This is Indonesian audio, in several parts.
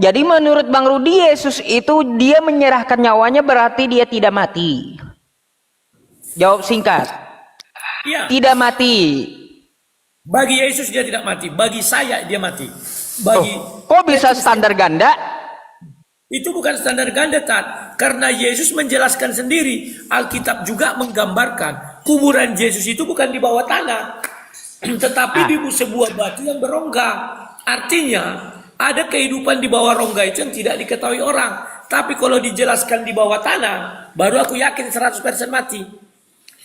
jadi menurut Bang Rudi Yesus itu dia menyerahkan nyawanya berarti dia tidak mati. Jawab singkat. Iya. Tidak mati. Bagi Yesus dia tidak mati, bagi saya dia mati. Bagi Kok bisa standar ganda? itu bukan standar ganda, Tat. Karena Yesus menjelaskan sendiri, Alkitab juga menggambarkan kuburan Yesus itu bukan di bawah tanah, tetapi di sebuah batu yang berongga. Artinya ada kehidupan di bawah rongga itu yang tidak diketahui orang. Tapi kalau dijelaskan di bawah tanah, baru aku yakin 100% mati.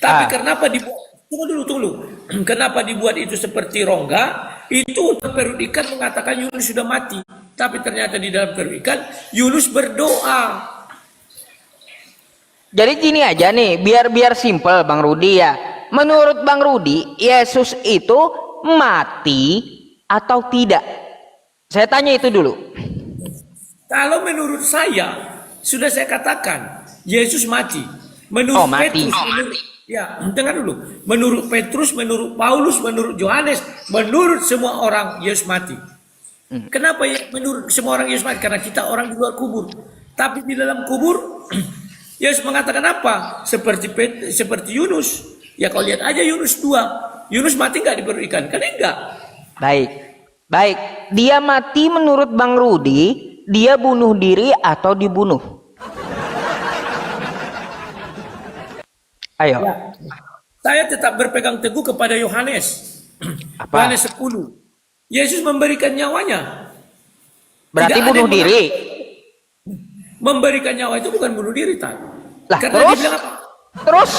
Tapi kenapa dibuat? Tunggu. Kenapa dibuat itu seperti rongga? Itu untuk perut ikan mengatakan Yunus sudah mati. Tapi ternyata di dalam perut ikan Yunus berdoa. Jadi gini aja nih, biar simple Bang Rudi ya. Menurut Bang Rudi, Yesus itu mati atau tidak? Saya tanya itu dulu. Kalau menurut saya, sudah saya katakan, Yesus mati. Menurut mati. Petrus, ya, dengar dulu. Menurut Petrus, menurut Paulus, menurut Yohanes, menurut semua orang, Yesus mati. Kenapa ya menurut semua orang Yesus mati? Karena kita orang di luar kubur. Tapi di dalam kubur, Yesus mengatakan apa? Seperti Yunus. Ya kau lihat aja Yunus 2. Yunus mati nggak di perut ikan? Kan enggak. Baik. Dia mati menurut Bang Rudi, dia bunuh diri atau dibunuh? Ayo. Ya. Saya tetap berpegang teguh kepada Yohanes. Apa? Yohanes 10. Yesus memberikan nyawanya. Berarti Tidak ada bunuh yang diri. Memberikan nyawa itu bukan bunuh diri, Tan. Lah, Karena terus? dia bilang apa? Terus?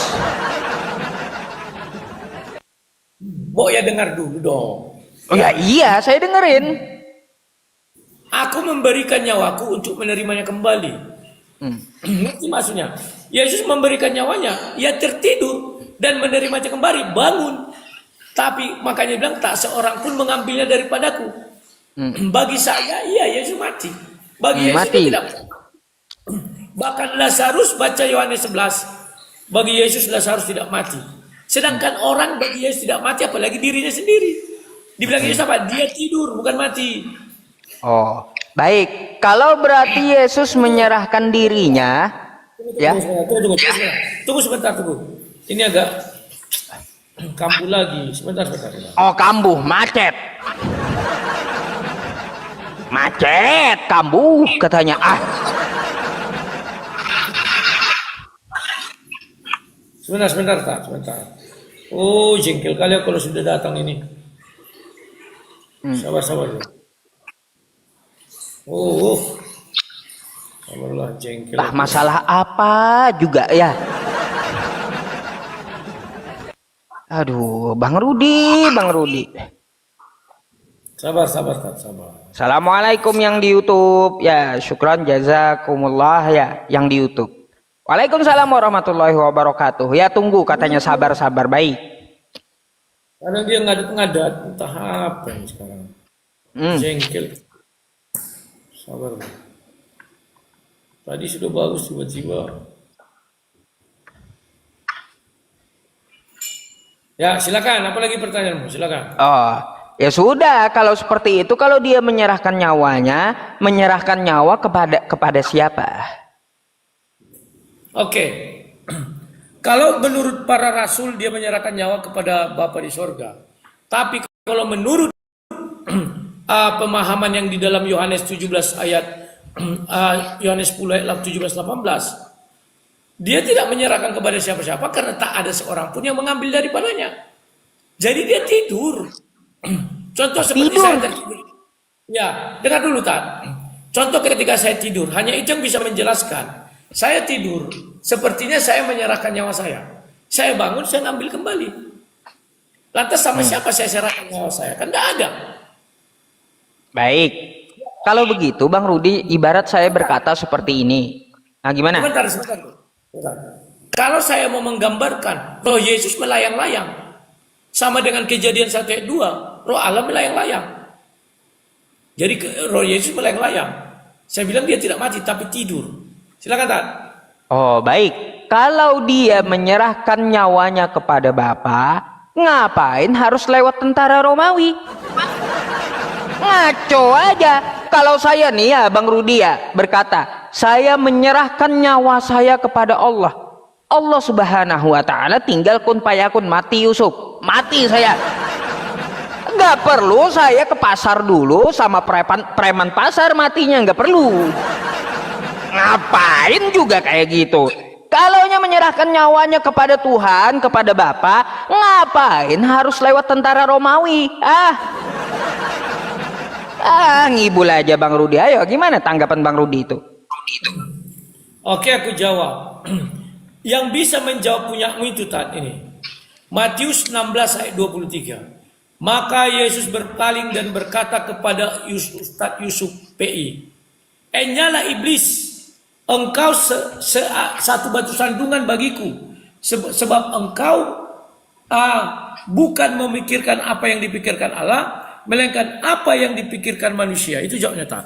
Bo ya dengar dulu dong. Oh ya iya, saya dengerin. Aku memberikan nyawaku untuk menerimanya kembali. Ngerti maksudnya? Yesus memberikan nyawanya, ia tertidur dan menerimanya kembali, bangun. Tapi makanya bilang tak seorang pun mengambilnya daripadaku. Bagi saya, iya Yesus mati. Bagi Yesus mati. tidak. Bahkan Lazarus baca Yohanes 11. Bagi Yesus Lazarus tidak mati. Sedangkan orang bagi Yesus tidak mati, apalagi dirinya sendiri. Dibilang Yesus apa? Dia tidur, bukan mati. Oh, baik. Kalau berarti Yesus menyerahkan dirinya, ya. Tunggu sebentar. Ini agak kambuh lagi. Sebentar. Oh, kambuh, macet. Macet, kambuh katanya. Sebentar. Oh, jengkel kali kalau sudah datang ini. Sabar dulu. Oh. Sabarlah, jengkel. Lah, masalah apa juga ya? Aduh, Bang Rudi. Sabar. Assalamualaikum yang di YouTube. Ya, syukran jazakumullah ya yang di YouTube. Waalaikumsalam warahmatullahi wabarakatuh. Ya, tunggu katanya sabar. Baik. Kadang dia ngadat, entah apa yang sekarang. Jengkel. Sabar. Tadi sudah bagus tiba-tiba. Ya, silakan. Apalagi pertanyaanmu? Silakan. Oh, ya sudah. Kalau seperti itu, kalau dia menyerahkan nyawanya, menyerahkan nyawa kepada siapa? Oke. Kalau menurut para rasul dia menyerahkan nyawa kepada Bapa di sorga. Tapi kalau menurut pemahaman yang di dalam Yohanes 17 ayat Yohanes 10 ayat 17-18, dia tidak menyerahkan kepada siapa-siapa karena tak ada seorang pun yang mengambil daripadanya. Jadi dia tidur. Contoh seperti saya tertidur. Ya, dengar dulu Tan. Contoh ketika saya tidur, hanya itu yang bisa menjelaskan. Saya tidur, sepertinya saya menyerahkan nyawa saya. Saya bangun, saya ambil kembali. Lantas sama siapa saya serahkan nyawa saya? Kan tidak ada. Baik. Kalau begitu, Bang Rudi, ibarat saya berkata seperti ini. Nah, gimana? Sebentar. Kalau saya mau menggambarkan roh Yesus melayang-layang, sama dengan kejadian 1 ayat 2, roh Allah melayang-layang. Jadi roh Yesus melayang-layang. Saya bilang dia tidak mati, tapi tidur. Silakan Tan. Oh, baik. Kalau dia menyerahkan nyawanya kepada Bapa, ngapain harus lewat tentara Romawi? Ngaco aja. kalau saya nih ya Bang Rudi ya berkata, saya menyerahkan nyawa saya kepada Allah. Allah Subhanahu wa taala, tinggal kun payakun, mati Yusuf. Mati saya. Nggak perlu saya ke pasar dulu sama preman pasar matinya, nggak perlu. Ngapain juga kayak gitu? Kalaunya menyerahkan nyawanya kepada Tuhan, kepada Bapa, ngapain harus lewat tentara Romawi? Ngibul aja Bang Rudi. Ayo, gimana tanggapan Bang Rudi itu? Oke, aku jawab. Yang bisa menjawab punyamu itu tadi ini. Matius 16 ayat 23. Maka Yesus berpaling dan berkata kepada Ustadz Yusuf PI, "Nyala iblis, engkau satu batu sandungan bagiku, sebab engkau bukan memikirkan apa yang dipikirkan Allah, melainkan apa yang dipikirkan manusia." Itu jawabnya tak.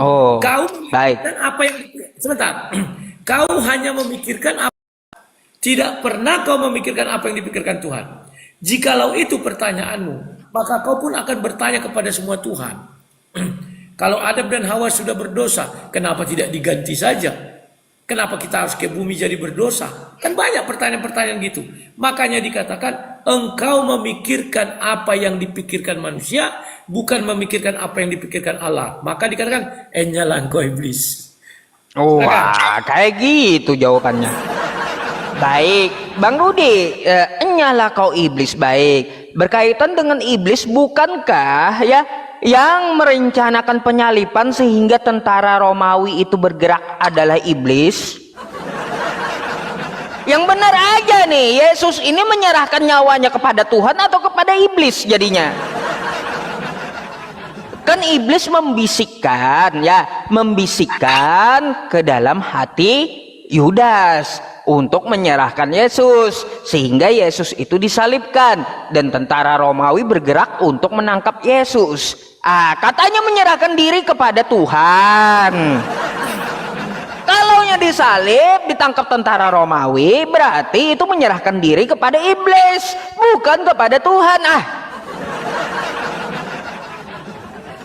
Oh, kau baik. Dan apa yang sebentar, kau hanya memikirkan apa, tidak pernah kau memikirkan apa yang dipikirkan Tuhan. Jikalau itu pertanyaanmu, maka kau pun akan bertanya kepada semua Tuhan. Kalau Adam dan Hawa sudah berdosa, kenapa tidak diganti saja? Kenapa kita harus ke bumi jadi berdosa? Kan banyak pertanyaan-pertanyaan gitu. Makanya dikatakan, engkau memikirkan apa yang dipikirkan manusia, bukan memikirkan apa yang dipikirkan Allah. Maka dikatakan, nyala engkau iblis. Wah, kayak gitu jawabannya. Baik, Bang Rudi, nyala kau iblis. Baik, berkaitan dengan iblis, bukankah ya yang merencanakan penyalipan sehingga tentara Romawi itu bergerak adalah iblis? Yang benar aja nih, Yesus ini menyerahkan nyawanya kepada Tuhan atau kepada iblis jadinya? Kan iblis membisikkan ke dalam hati Yudas untuk menyerahkan Yesus, sehingga Yesus itu disalibkan dan tentara Romawi bergerak untuk menangkap Yesus. Katanya menyerahkan diri kepada Tuhan. Kalaunya disalib, ditangkap tentara Romawi, berarti itu menyerahkan diri kepada iblis, bukan kepada Tuhan.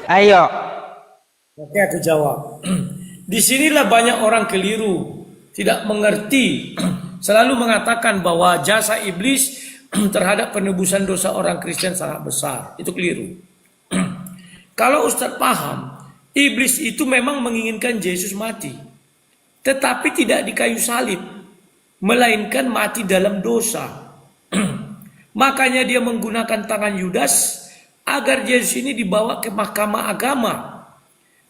Ayo. Oke, aku jawab. Disinilah banyak orang keliru, tidak mengerti, selalu mengatakan bahwa jasa iblis terhadap penebusan dosa orang Kristen sangat besar. Itu keliru. Kalau Ustadz paham, iblis itu memang menginginkan Yesus mati, tetapi tidak di kayu salib, melainkan mati dalam dosa. Makanya dia menggunakan tangan Yudas agar Yesus ini dibawa ke mahkamah agama.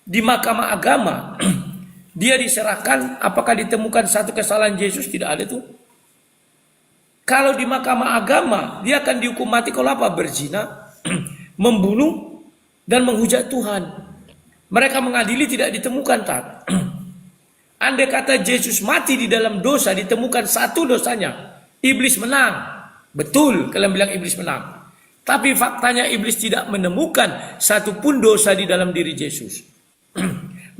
Di mahkamah agama dia diserahkan, apakah ditemukan satu kesalahan Yesus? Tidak ada tuh. Kalau di mahkamah agama, dia akan dihukum mati kalau apa? Berzina, membunuh, dan menghujat Tuhan. Mereka mengadili tidak ditemukan, tak? Andai kata Yesus mati di dalam dosa, ditemukan satu dosanya, iblis menang. Betul, kalian bilang iblis menang. Tapi faktanya iblis tidak menemukan satupun dosa di dalam diri Yesus.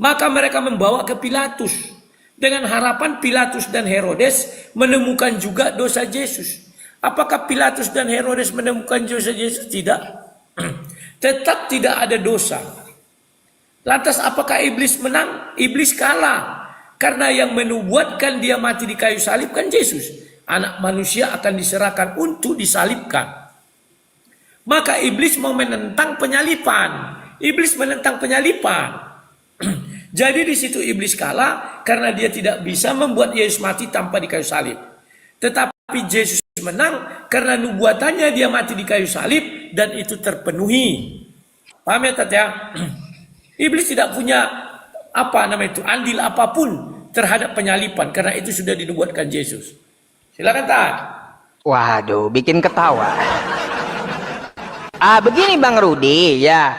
Maka mereka membawa ke Pilatus dengan harapan Pilatus dan Herodes menemukan juga dosa Yesus. Apakah Pilatus dan Herodes menemukan dosa Yesus? Tidak. Tetap tidak ada dosa. Lantas apakah iblis menang? Iblis kalah. Karena yang menubuatkan dia mati di kayu salib kan Yesus. Anak manusia akan diserahkan untuk disalibkan. Maka iblis mau menentang penyalipan. Iblis menentang penyalipan. Jadi di situ iblis kalah karena dia tidak bisa membuat Yesus mati tanpa di kayu salib. Tetapi Yesus menang karena nubuatannya dia mati di kayu salib dan itu terpenuhi. Paham ya, Tat ya? Iblis tidak punya andil apapun terhadap penyalipan karena itu sudah dinubuatkan Yesus. Silakan, Tat. Waduh, bikin ketawa. Begini Bang Rudi ya.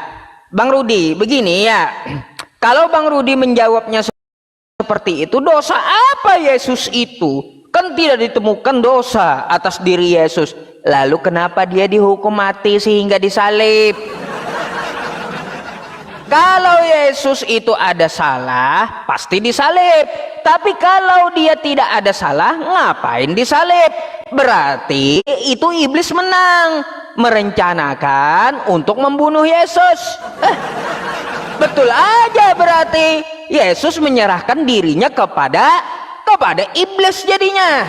Bang Rudi, begini ya. Kalau Bang Rudi menjawabnya seperti itu, dosa apa Yesus itu? Kan tidak ditemukan dosa atas diri Yesus. Lalu kenapa dia dihukum mati sehingga disalib? Kalau Yesus itu ada salah, pasti disalib. Tapi kalau dia tidak ada salah, ngapain disalib? Berarti itu iblis menang, merencanakan untuk membunuh Yesus. Betul aja, berarti Yesus menyerahkan dirinya kepada iblis jadinya.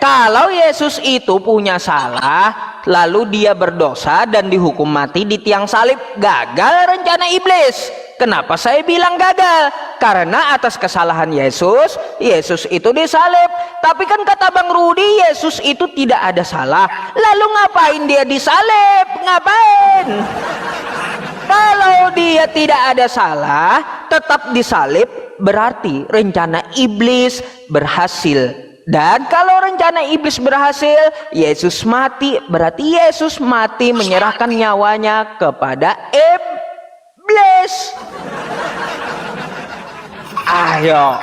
Kalau Yesus itu punya salah, lalu dia berdosa dan dihukum mati di tiang salib, gagal rencana iblis. Kenapa saya bilang gagal? Karena atas kesalahan Yesus itu disalib. Tapi kan kata Bang Rudi, Yesus itu tidak ada salah. Lalu ngapain dia disalib? Ngapain? Kalau dia tidak ada salah, tetap disalib, berarti rencana iblis berhasil. Dan kalau rencana iblis berhasil, Yesus mati, berarti Yesus mati menyerahkan nyawanya kepada iblis. Ayo.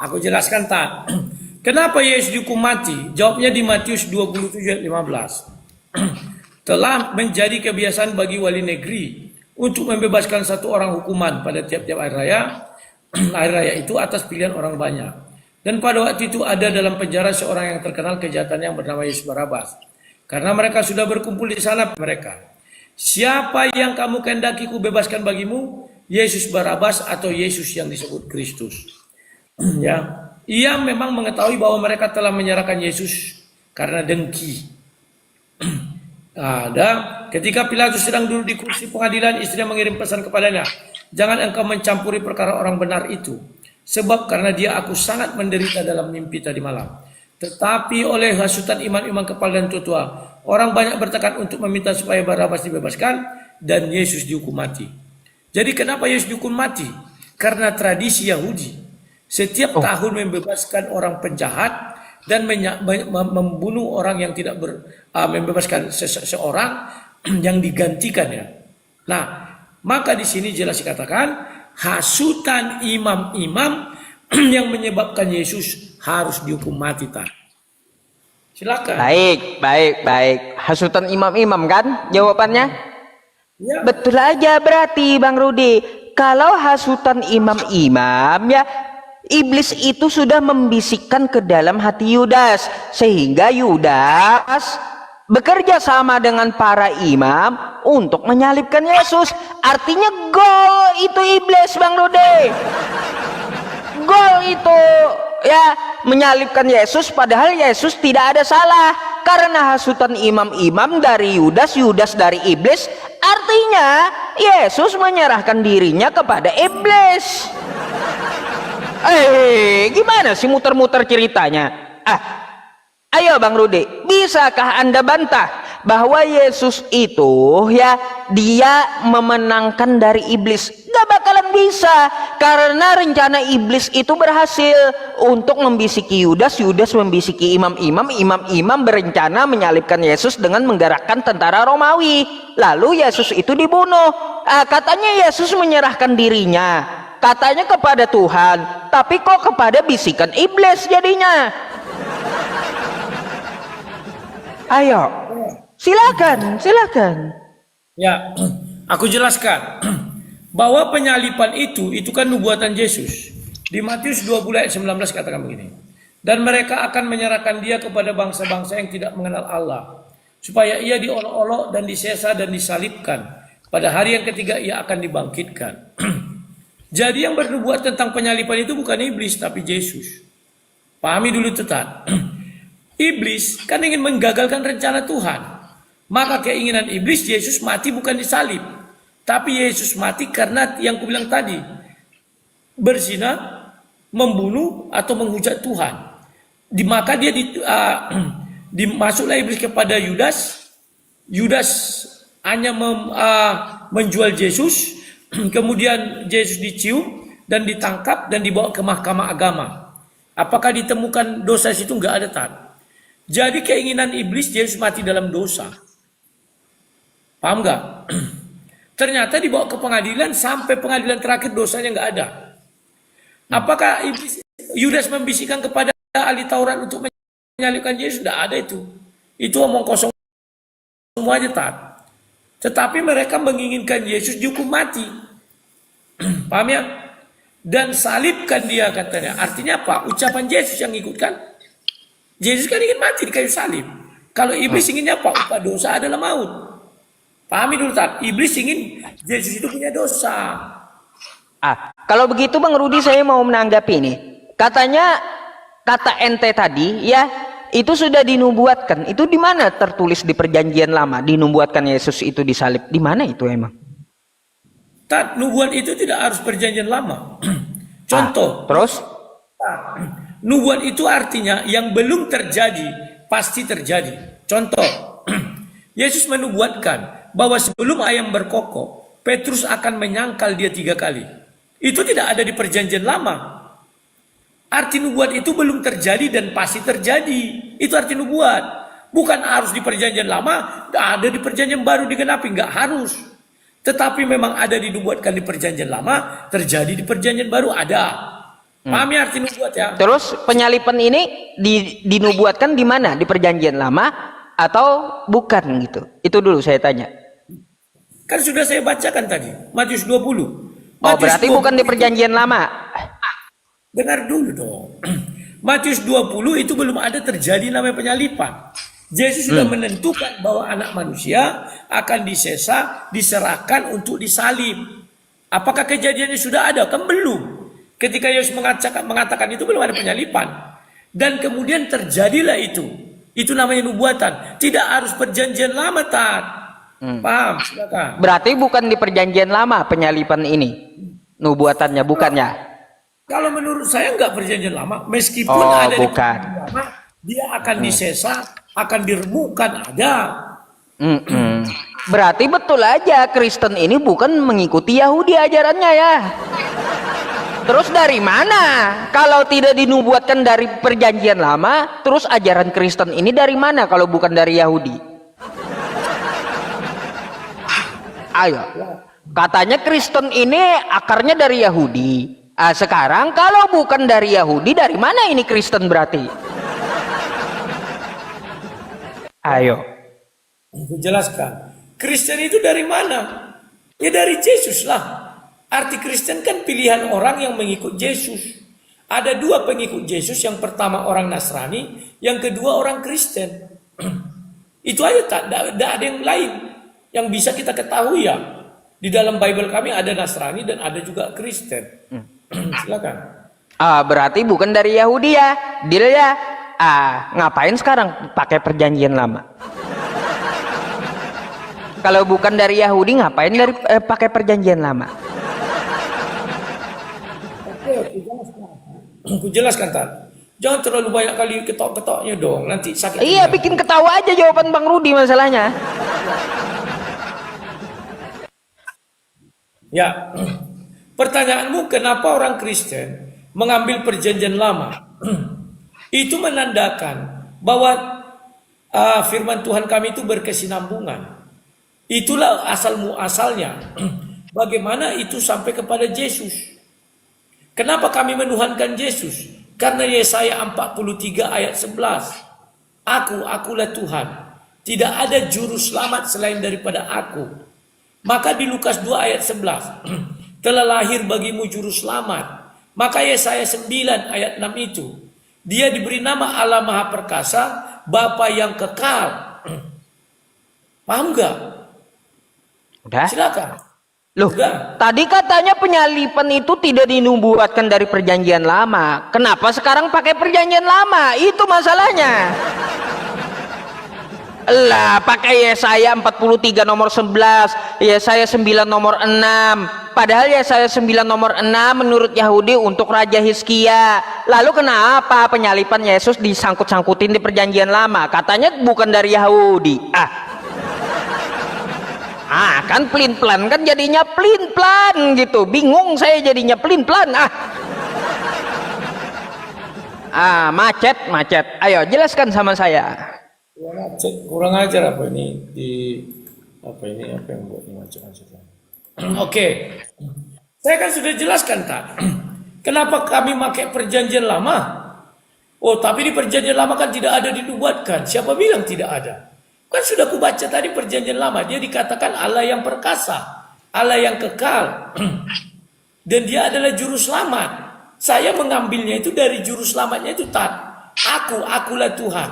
Aku jelaskan tak. Kenapa Yesus dihukum mati? Jawabnya di Matius 27 ayat 15. Telah menjadi kebiasaan bagi wali negeri untuk membebaskan satu orang hukuman pada tiap-tiap hari raya. Hari raya itu atas pilihan orang banyak. Dan pada waktu itu ada dalam penjara seorang yang terkenal kejahatannya yang bernama Yesus Barabas. Karena mereka sudah berkumpul di sana mereka. Siapa yang kamu kehendaki ku bebaskan bagimu? Yesus Barabas atau Yesus yang disebut Kristus. Ya, ia memang mengetahui bahwa mereka telah menyerahkan Yesus karena dengki. Dan ketika Pilatus sedang duduk di kursi pengadilan, istrinya mengirim pesan kepadanya, jangan engkau mencampuri perkara orang benar itu, sebab karena dia aku sangat menderita dalam mimpi tadi malam. Tetapi oleh hasutan imam-imam kepala dan tua, orang banyak bertekad untuk meminta supaya Barabas dibebaskan dan Yesus dihukum mati. Jadi kenapa Yesus dihukum mati? Karena tradisi Yahudi setiap tahun membebaskan orang penjahat dan membunuh orang yang tidak membebaskan seseorang yang digantikannya. Nah, maka di sini jelas dikatakan hasutan imam-imam yang menyebabkan Yesus harus dihukum mati. Silakan. Baik. Hasutan imam-imam kan jawabannya? Ya. Betul aja berarti Bang Rudi. Kalau hasutan imam-imam, ya iblis itu sudah membisikkan ke dalam hati Yudas, sehingga Yudas bekerja sama dengan para imam untuk menyalibkan Yesus. Artinya gol itu iblis, Bang Rudi. Gol itu ya menyalibkan Yesus, padahal Yesus tidak ada salah. Karena hasutan imam-imam dari Yudas dari iblis, artinya Yesus menyerahkan dirinya kepada iblis. Gimana sih muter-muter ceritanya? Ayo Bang Rudi, bisakah Anda bantah bahwa Yesus itu ya dia memenangkan dari iblis? Gak bakalan bisa, karena rencana iblis itu berhasil untuk membisiki Yudas membisiki imam-imam berencana menyalibkan Yesus dengan menggerakkan tentara Romawi. Lalu Yesus itu dibunuh. Katanya Yesus menyerahkan dirinya, katanya kepada Tuhan, tapi kok kepada bisikan iblis jadinya. Ayo, silakan. Ya, aku jelaskan bahwa penyalipan itu kan nubuatan Yesus. Di Matius 20 ayat 19 katakan begini. Dan mereka akan menyerahkan dia kepada bangsa-bangsa yang tidak mengenal Allah, supaya ia diolok-olok dan disesa dan disalibkan. Pada hari yang ketiga ia akan dibangkitkan. Jadi yang bernubuat tentang penyalipan itu bukan iblis tapi Yesus. Pahami dulu tetap. Iblis kan ingin menggagalkan rencana Tuhan. Maka keinginan iblis Yesus mati bukan disalib. Tapi Yesus mati karena yang kubilang tadi. Berzina, membunuh atau menghujat Tuhan. Maka dia dimasuklah iblis kepada Yudas. Yudas hanya menjual Yesus. Kemudian Yesus dicium dan ditangkap dan dibawa ke mahkamah agama. Apakah ditemukan dosa situ? Enggak ada tak. Jadi keinginan iblis Yesus mati dalam dosa. Paham nggak? Ternyata dibawa ke pengadilan, sampai pengadilan terakhir dosanya nggak ada. Apakah iblis Yudas membisikkan kepada ahli Taurat untuk menyalibkan Yesus? Tidak ada itu. Itu omong kosong semua aja tak. Tetapi mereka menginginkan Yesus dihukum mati. Paham ya? Dan salibkan dia katanya. Artinya apa? Ucapan Yesus yang ikutkan. Yesus kan ingin mati di kayu salib. Kalau iblis inginnya apa? Upah dosa adalah maut. Pahami dulu Tat, iblis ingin Yesus itu punya dosa. Kalau begitu Bang Rudi, saya mau menanggapi ini. Katanya kata ente tadi ya, itu sudah dinubuatkan. Itu di mana tertulis di Perjanjian Lama dinubuatkan Yesus itu disalib? Di mana itu emang? Tat, nubuat itu tidak harus Perjanjian Lama. Contoh, Terus? nubuat itu artinya yang belum terjadi pasti terjadi. Contoh, Yesus menubuatkan bahwa sebelum ayam berkokok, Petrus akan menyangkal dia 3 kali. Itu tidak ada di Perjanjian Lama. Arti nubuat itu belum terjadi dan pasti terjadi. Itu arti nubuat. Bukan harus di Perjanjian Lama, ada di Perjanjian Baru digenapi, nggak harus. Tetapi memang ada dinubuatkan di Perjanjian Lama, terjadi di Perjanjian Baru ada. Pahami arti nubuat ya? Terus penyalipan ini dinubuatkan di mana? Di Perjanjian Lama atau bukan gitu? Itu dulu saya tanya. Kan sudah saya bacakan tadi, Matius 20. Oh, berarti bukan di Perjanjian Lama. Dengar dulu dong. Matius 20 itu belum ada terjadi namanya penyalipan. Yesus sudah menentukan bahwa anak manusia akan disesa, diserahkan untuk disalib. Apakah kejadiannya sudah ada? Kan belum. Ketika Yesus mengatakan itu belum ada penyalipan. Dan kemudian terjadilah itu. Itu namanya nubuatan. Tidak harus Perjanjian Lama, Tat. Paham? Silakan. Berarti bukan di Perjanjian Lama penyalipan ini. Nubuatannya bukannya. Kalau menurut saya enggak Perjanjian Lama, meskipun ada di bukan. Perjanjian Lama, dia akan disesa, akan diremukkan, ada. Berarti betul aja Kristen ini bukan mengikuti Yahudi ajarannya ya. Terus dari mana? Kalau tidak dinubuatkan dari Perjanjian Lama, terus ajaran Kristen ini dari mana kalau bukan dari Yahudi? Ayo, katanya Kristen ini akarnya dari Yahudi. Sekarang kalau bukan dari Yahudi, dari mana ini Kristen berarti? Ayo. Aku jelaskan. Kristen itu dari mana? Ya dari Yesus lah. Arti Kristen kan pilihan orang yang mengikut Yesus. Ada 2 pengikut Yesus. Yang pertama orang Nasrani, yang kedua orang Kristen. Itu aja, tak ada yang lain yang bisa kita ketahui ya. Di dalam Bible kami ada Nasrani dan ada juga Kristen. Silakan. Berarti bukan dari Yahudi ya, deal ya. Ngapain sekarang pakai Perjanjian Lama? Kalau bukan dari Yahudi, ngapain pakai Perjanjian Lama? Aku jelaskan Tan. Jangan terlalu banyak kali ketok-ketoknya dong. Nanti sakit. Iya, bikin ketawa aja jawaban Bang Rudi masalahnya. Ya, pertanyaanmu kenapa orang Kristen mengambil Perjanjian Lama? Itu menandakan bahwa firman Tuhan kami itu berkesinambungan. Itulah asal muasalnya. Bagaimana itu sampai kepada Yesus? Kenapa kami menuhankan Yesus? Karena Yesaya 43 ayat 11. Akulah Tuhan. Tidak ada juru selamat selain daripada aku. Maka di Lukas 2 ayat 11. Telah lahir bagimu juru selamat. Maka Yesaya 9 ayat 6 itu. Dia diberi nama Allah Maha Perkasa, Bapa yang kekal. Paham gak? Udah? Silakan. Loh, tadi katanya penyalipan itu tidak dinubuatkan dari Perjanjian Lama. Kenapa sekarang pakai Perjanjian Lama? Itu masalahnya. Lah, pakai Yesaya 43 nomor 11, Yesaya 9 nomor 6. Padahal Yesaya 9 nomor 6 menurut Yahudi untuk Raja Hizkia. Lalu kenapa penyalipan Yesus disangkut-sangkutin di Perjanjian Lama? Katanya bukan dari Yahudi. Kan pelin-pelan, kan jadinya pelin-pelan gitu. Bingung saya jadinya pelin-pelan. Macet. Ayo jelaskan sama saya. Kurang ajar apa ini apa yang buat macet-macet. Oke. Saya kan sudah jelaskan tak. Kenapa kami pakai Perjanjian Lama? Oh, tapi di Perjanjian Lama kan tidak ada dinubuatkan. Siapa bilang tidak ada? Kan sudah aku baca tadi Perjanjian Lama. Dia dikatakan Allah yang perkasa, Allah yang kekal. Dan dia adalah juru selamat. Saya mengambilnya itu dari juru selamatnya itu akulah Tuhan.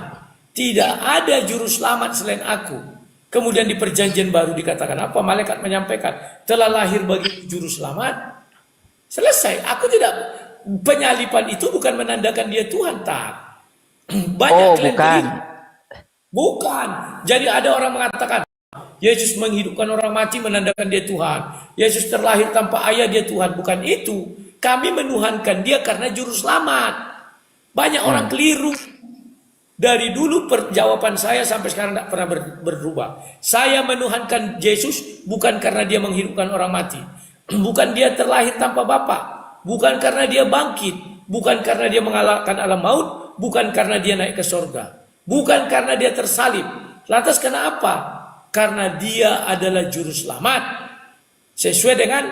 Tidak ada juru selamat selain aku. Kemudian di perjanjian baru dikatakan apa? Malaikat menyampaikan, telah lahir bagi juru selamat. Selesai. Aku tidak, penyalipan itu bukan menandakan dia Tuhan, tak. Banyak Oh, klaim bukan. keliru. Bukan. Jadi ada orang mengatakan, Yesus menghidupkan orang mati menandakan dia Tuhan. Yesus terlahir tanpa ayah, dia Tuhan. Bukan itu. Kami menuhankan dia karena juru selamat. Banyak orang keliru. Dari dulu jawaban saya sampai sekarang tidak pernah berubah. Saya menuhankan Yesus bukan karena dia menghidupkan orang mati. Bukan dia terlahir tanpa bapa. Bukan karena dia bangkit. Bukan karena dia mengalahkan alam maut. Bukan karena dia naik ke surga. Bukan karena dia tersalib. Lantas kenapa? Karena dia adalah juru selamat. Sesuai dengan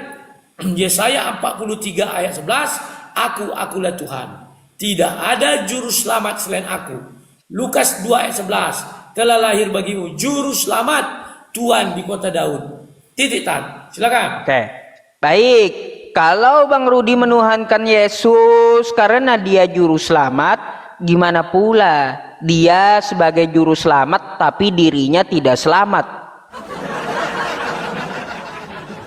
Yesaya 43 ayat 11. Akulah Tuhan. Tidak ada juru selamat selain aku. Lukas 2 ayat 11. Telah lahir bagimu juru selamat, Tuhan di kota Daud. Titik tan. Silakan. Oke. Baik. Kalau Bang Rudi menuhankan Yesus karena dia juru selamat, gimana pula dia sebagai juru selamat tapi dirinya tidak selamat?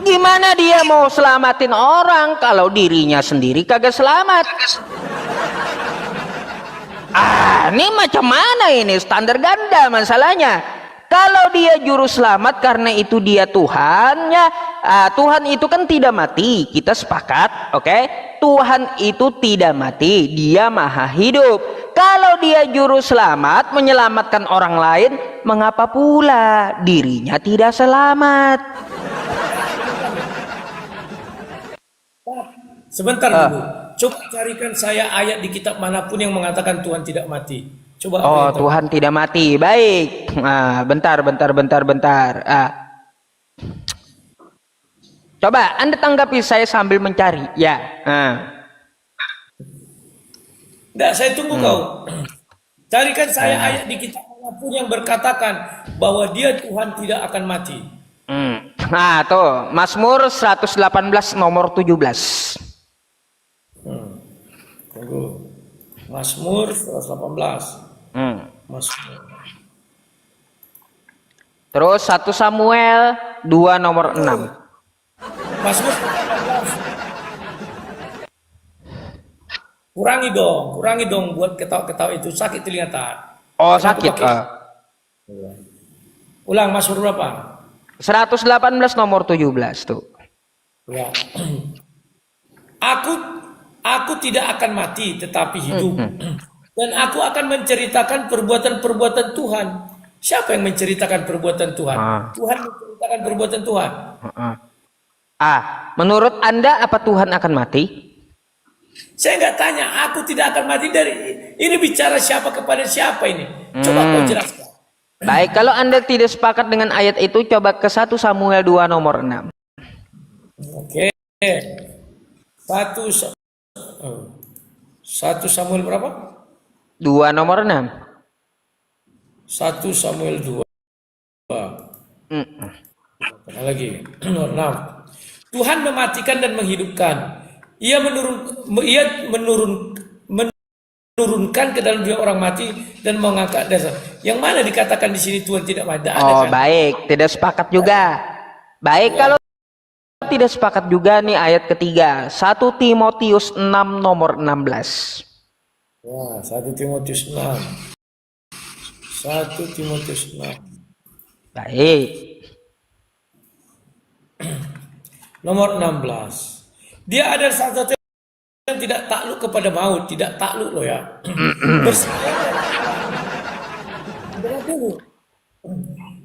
Gimana dia mau selamatin orang kalau dirinya sendiri kagak selamat? Ini macam mana ini? Standar ganda masalahnya. Kalau dia juru selamat karena itu dia Tuhan, ya Tuhan itu kan tidak mati. Kita sepakat, oke? Tuhan itu tidak mati, dia maha hidup. Kalau dia juru selamat menyelamatkan orang lain, mengapa pula dirinya tidak selamat? Sebentar dulu. Coba carikan saya ayat di kitab manapun yang mengatakan Tuhan tidak mati. Coba. Oh, Tuhan tidak mati. Baik. Bentar. Coba Anda tanggapi saya sambil mencari. Ya. Tidak, saya tunggu kau. Carikan saya ayat di kitab manapun yang berkatakan bahwa dia Tuhan tidak akan mati. Nah, tuh Mazmur 118 nomor 17. Tunggu. Mazmur 118. Mazmur. Terus 1 Samuel 2 nomor 6. Mazmur 118. Kurangi dong buat ketawa-ketawa itu sakit telinga tak? Oh, sakit. Ulang Mazmur berapa? 118 nomor 17 tuh. Ya. Aku tidak akan mati tetapi hidup. Dan aku akan menceritakan perbuatan-perbuatan Tuhan. Siapa yang menceritakan perbuatan Tuhan? Tuhan menceritakan perbuatan Tuhan. Menurut Anda apa Tuhan akan mati? Saya nggak tanya, aku tidak akan mati dari ini bicara siapa kepada siapa ini? Coba kau jelaskan. Baik, kalau Anda tidak sepakat dengan ayat itu, coba ke 1 Samuel 2 nomor 6. Oke. 1 Samuel berapa? 2 nomor 6. 1 Samuel 2. Lagi nomor 6. Tuhan mematikan dan menghidupkan. Ia menurunkan ke dalam dunia orang mati dan mengangkat dasar. Yang mana dikatakan di sini Tuhan tidak mati? Oh, baik, tidak sepakat juga. Baik, kalau tidak sepakat juga nih ayat ketiga, 1 Timotius 6 nomor 16. Wah, 1 Timotius 6. 1 Timotius 6. Baik. Nomor 16. Dia adalah satu yang tidak takluk kepada maut, tidak takluk loh ya.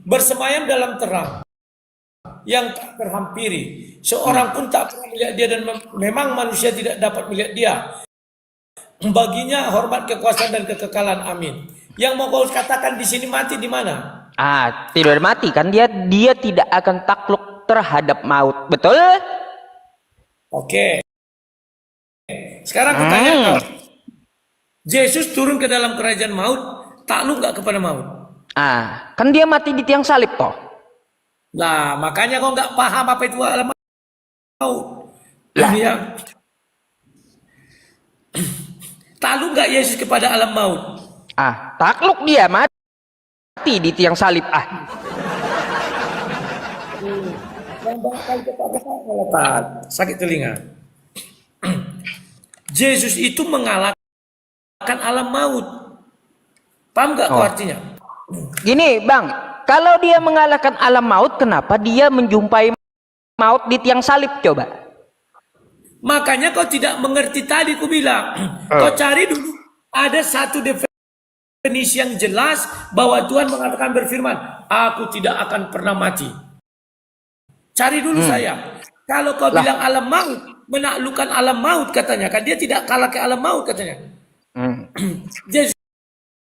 Bersemayam dalam terang yang tak terhampiri. Seorang pun tak pernah melihat dia dan memang manusia tidak dapat melihat dia. Baginya hormat, kekuasaan dan kekekalan. Amin. Yang mau kau katakan di sini mati di mana? Tidak mati kan dia tidak akan takluk terhadap maut, betul? Oke. Sekarang aku tanya kau. Yesus turun ke dalam kerajaan maut, takluk nggak kepada maut? Kan dia mati di tiang salib toh. Nah, makanya kau nggak paham apa itu alam maut. Ya. Takluk nggak Yesus kepada alam maut? Takluk dia mati di tiang salib. Jangan banyak kali kata-kata Tat. Sakit telinga. Yesus itu mengalahkan alam maut. Paham nggak kau artinya? Gini bang, kalau dia mengalahkan alam maut, kenapa dia menjumpai maut di tiang salib coba? Makanya kau tidak mengerti tadi ku bilang. Kau cari dulu ada satu definisi yang jelas bahwa Tuhan mengatakan berfirman, aku tidak akan pernah mati. Cari dulu saya. Kalau kau bilang alam maut, menaklukkan alam maut katanya, kan dia tidak kalah ke alam maut katanya. Yesus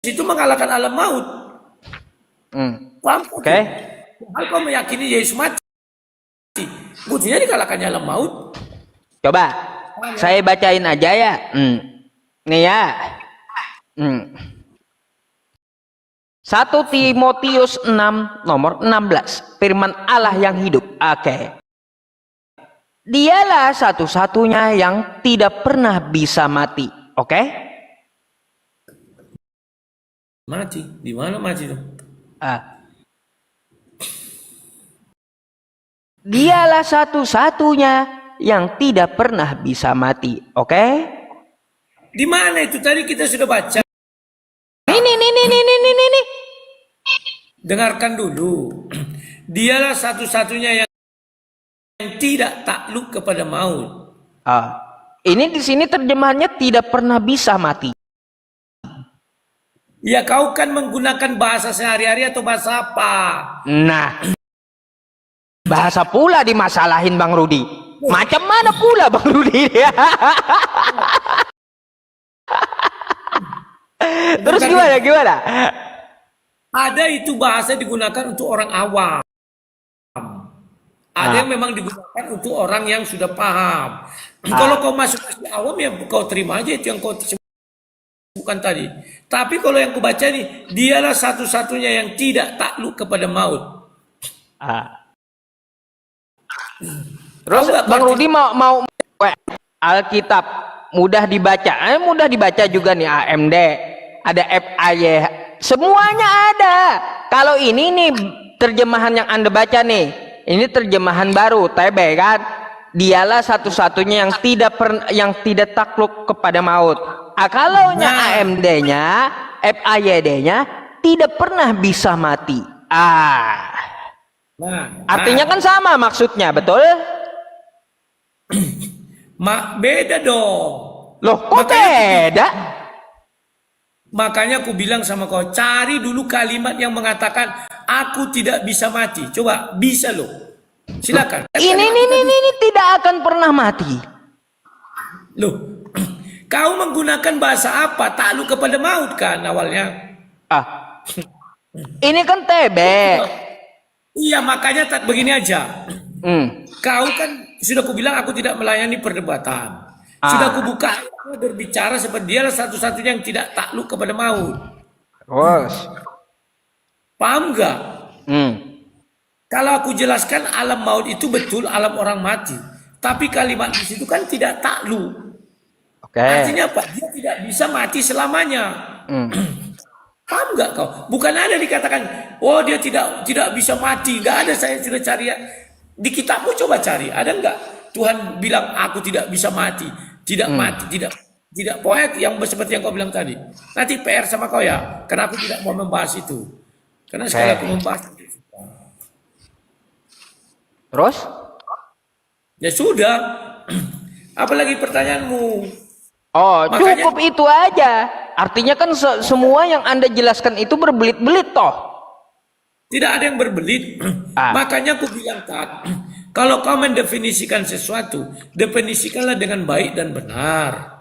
itu mengalahkan alam maut. Paham? Oke. Hal kau meyakini Yesus mati, buktinya dikalahkannya alam maut. Coba saya bacain aja ya. Nih ya. 1 Timotius 6 nomor 16. Firman Allah yang hidup. Oke. Dialah satu-satunya yang tidak pernah bisa mati. Oke? Mati? Di mana mati itu? Dialah satu-satunya yang tidak pernah bisa mati. Oke? Di mana itu? Tadi kita sudah baca. Ini. Dengarkan dulu. Dialah satu-satunya yang tidak takluk kepada maut. Ini di sini terjemahannya tidak pernah bisa mati. Ya kau kan menggunakan bahasa sehari-hari atau bahasa apa? Nah, bahasa pula dimasalahin Bang Rudi. Macam mana pula Bang Rudi? Terus gimana? Ada itu bahasa digunakan untuk orang awam. Ada yang memang digunakan untuk orang yang sudah paham. Kalau kau masuk ke awam ya kau terima aja itu yang kau sebutkan tadi. Tapi kalau yang kau baca ini, dialah satu-satunya yang tidak takluk kepada maut. Terus Bang Rudi mau Alkitab mudah dibaca. Mudah dibaca juga nih AMD. Ada FAY. Semuanya ada. Kalau ini nih terjemahan yang Anda baca nih. Ini terjemahan baru TB kan. Dialah satu-satunya yang tidak takluk kepada maut. Kalau AMD-nya, FAYD-nya tidak pernah bisa mati. Artinya kan sama maksudnya, betul? Beda dong. Loh, kok beda? Makanya aku bilang sama kau, cari dulu kalimat yang mengatakan aku tidak bisa mati. Coba, bisa loh. Silakan. Ini tidak akan pernah mati. Loh, kau menggunakan bahasa apa? Takluk kepada maut kan awalnya? Ini kan TB. Iya, makanya begini aja. Kau kan sudah kubilang aku tidak melayani perdebatan. Sudah kubuka berbicara seperti dialah satu-satunya yang tidak takluk kepada maut. Paham nggak? Kalau aku jelaskan alam maut itu betul alam orang mati, tapi kalimat di situ kan tidak takluk. Artinya apa? Dia tidak bisa mati selamanya. Paham nggak kau? Bukan ada dikatakan, oh dia tidak bisa mati. Nggak ada, saya sudah cari ya. Di kitabmu coba cari, ada nggak? Tuhan bilang aku tidak bisa mati, tidak mati, tidak poet yang seperti yang kau bilang tadi. Nanti PR sama kau ya, karena aku tidak mau membahas itu. Karena sekali aku membahas itu. Terus? Ya sudah. Apalagi pertanyaanmu? Makanya, cukup itu aja. Artinya kan semua yang Anda jelaskan itu berbelit-belit toh. Tidak ada yang berbelit. Makanya aku bilang kalau kau mendefinisikan sesuatu, definisikanlah dengan baik dan benar.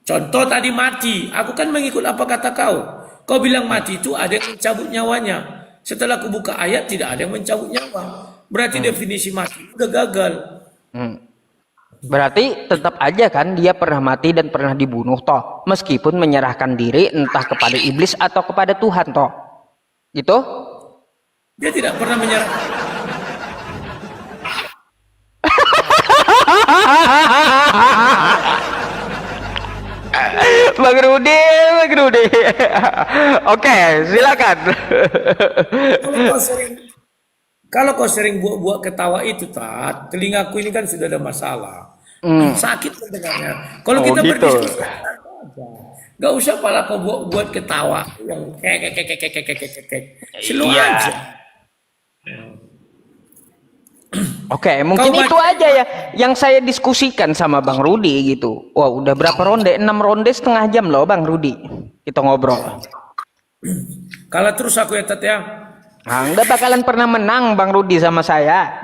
Contoh tadi mati, aku kan mengikut apa kata kau. Kau bilang mati itu ada yang mencabut nyawanya. Setelah aku buka ayat tidak ada yang mencabut nyawa. Berarti definisi mati udah gagal. Berarti tetap aja kan dia pernah mati dan pernah dibunuh toh, meskipun menyerahkan diri entah kepada iblis atau kepada Tuhan toh. Gitu? Dia tidak pernah menyerah. Bang Rudi. Oke, silakan. Kalau kau sering buat-buat ketawa itu, Tat, telingaku ini kan sudah ada masalah. Sakit mendengarnya. Kalau Oh kita gitu. berdiskusi, nggak usah pala kau buat ketawa yang kek. Slow Iya. aja. Oke, mungkin Kau itu aja ya yang saya diskusikan sama Bang Rudi gitu. Wah, udah berapa ronde? 6 ronde setengah jam loh Bang Rudi. Kita ngobrol. Kalah terus aku ya, Tat ya. Nah, nggak bakalan pernah menang Bang Rudi sama saya.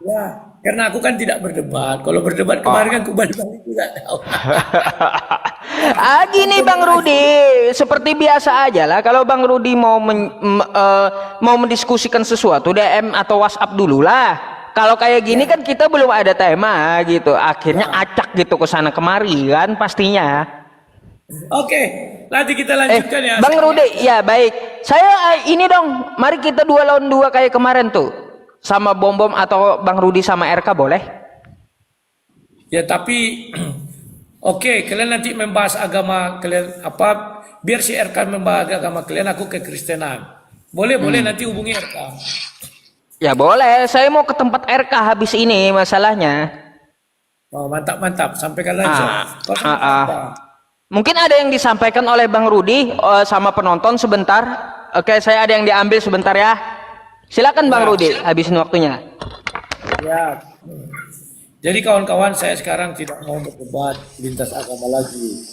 Ya, karena aku kan tidak berdebat. Kalau berdebat kemarin kan aku balik-balik juga tahu. Gini Bang Rudi, seperti biasa aja lah. Kalau Bang Rudi mau mendiskusikan sesuatu, DM atau WhatsApp dulu lah. Kalau kayak gini kan kita belum ada tema gitu. Akhirnya acak gitu ke sana kemari kan pastinya. Oke, nanti kita lanjutkan ya. Bang Rudi, ya baik. Saya ini dong, mari kita 2 lawan 2 kayak kemarin tuh. Sama Bom atau Bang Rudi sama RK boleh? Ya, tapi oke, kalian nanti membahas agama kalian apa? Biar si RK membahas agama kalian, aku ke Kristenan. Boleh nanti hubungi RK. Ya boleh, saya mau ke tempat RK habis ini masalahnya. Oh, mantap. Sampaikan aja. Kau sama apa? Mungkin ada yang disampaikan oleh Bang Rudi sama penonton sebentar. Oke, saya ada yang diambil sebentar ya. Silakan Bang Rudi, habisin waktunya. Ya. Jadi kawan-kawan, saya sekarang tidak mau berdebat lintas agama lagi.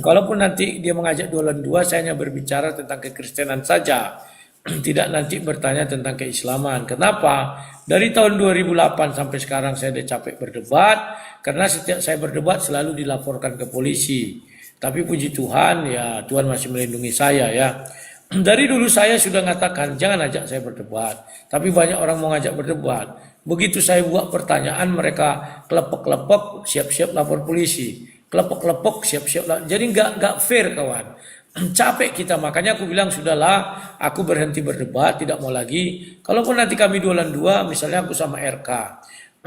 Kalaupun nanti dia mengajak 2 lawan 2, saya hanya berbicara tentang kekristenan saja. Tidak nanti bertanya tentang keislaman. Kenapa? Dari tahun 2008 sampai sekarang saya udah capek berdebat. Karena setiap saya berdebat selalu dilaporkan ke polisi. Tapi puji Tuhan, ya Tuhan masih melindungi saya ya. Dari dulu saya sudah mengatakan jangan ajak saya berdebat. Tapi banyak orang mau ngajak berdebat. Begitu saya buat pertanyaan, mereka kelepek-kelepek, siap-siap lapor polisi. Kelepek-kelepek, siap-siap lapor. Jadi nggak fair kawan. Capek kita, makanya aku bilang sudahlah, aku berhenti berdebat, tidak mau lagi. Kalaupun nanti kami 2 lawan 2, misalnya aku sama RK.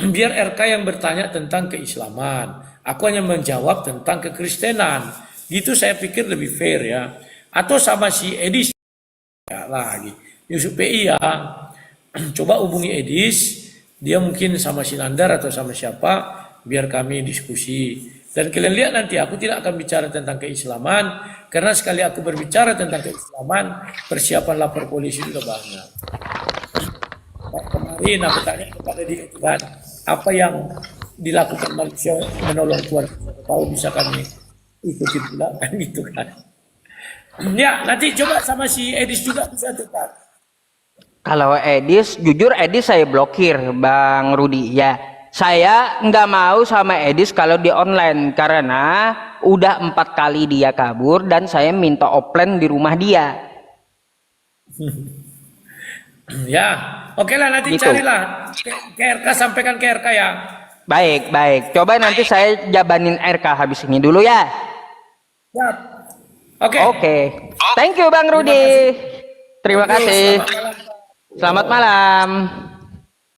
Biar RK yang bertanya tentang keislaman. Aku hanya menjawab tentang kekristenan. Gitu saya pikir lebih fair ya. Atau sama si Edis ya, lagi. Yusuf PI ya. Coba hubungi Edis. Dia mungkin sama Sinandar atau sama siapa. Biar kami diskusi. Dan kalian lihat nanti aku tidak akan bicara tentang keislaman. Karena sekali aku berbicara tentang keislaman, persiapan lapor polisi sudah banyak. Kemarin aku tanya kepada dia kan, apa yang dilakukan manusia menolong Tuhan. Tahu bisa kami ikuti pula kan gitu kan. Ya, nanti coba sama si Edis juga bisa tetap. Kalau Edis, jujur Edis saya blokir Bang Rudi ya. Saya nggak mau sama Edis kalau di online karena udah 4 kali dia kabur dan saya minta offline di rumah dia. Ya, oke lah nanti Gitu. carilah ke RK, sampaikan ke RK ya. Baik. Coba nanti saya jabanin RK habis ini dulu ya. Siap. Oke. Oke. Thank you Bang Rudi. Terima kasih. Selamat malam. Selamat malam.